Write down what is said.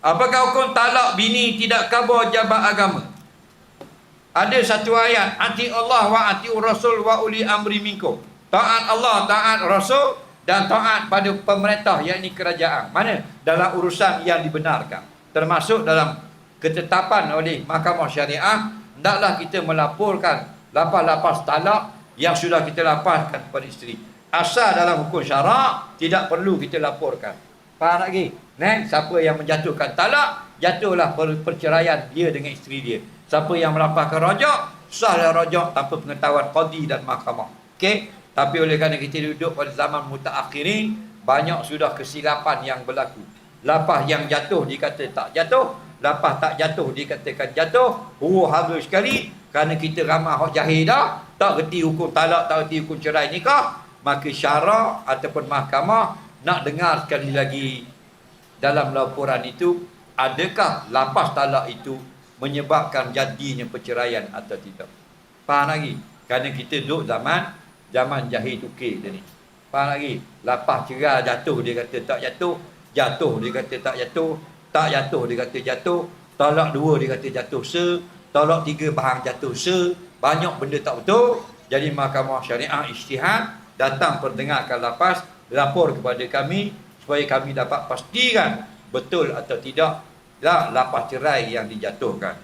Apakah hukum talak bini tidak khabar jabat agama? Ada satu ayat, ati Allah wa ati Rasul wa uli amri minkum. Taat Allah, taat Rasul dan taat pada pemerintah, yakni kerajaan. Mana? Dalam urusan yang dibenarkan. Termasuk dalam ketetapan oleh Mahkamah Syariah, hendaklah kita melaporkan lapas-lapas talak yang sudah kita lapaskan kepada isteri. Asal dalam hukum syarak tidak perlu kita laporkan. Faham lagi? Siapa yang menjatuhkan talak, jatuhlah perceraian dia dengan isteri dia. Siapa yang melapaskan rajak, sahlah rajak tanpa pengetahuan qadi dan mahkamah. Okey? Tapi oleh kerana kita duduk pada zaman mutaakhirin, banyak sudah kesilapan yang berlaku. Lapas yang jatuh dikata tak jatuh, lapas tak jatuh dikatakan jatuh. Harus sekali kerana kita ramai hak jahil dah, tak reti hukum talak, tak reti hukum cerai nikah, maka syarak ataupun mahkamah nak dengar sekali lagi dalam laporan itu, adakah lapas talak itu menyebabkan jadinya perceraian atau tidak. Faham lagi? Kerana kita duduk zaman jahil tukir dia ni. Faham lagi? Lapas cerai jatuh dia kata tak jatuh, jatuh dia kata tak jatuh, tak jatuh dia kata jatuh, talak dua dia kata jatuh talak tiga bahang jatuh banyak benda tak betul. Jadi Mahkamah Syariah ijtihad, datang perdengarkan lapas, lapor kepada kami supaya kami dapat pastikan betul atau tidak lapas cerai yang dijatuhkan.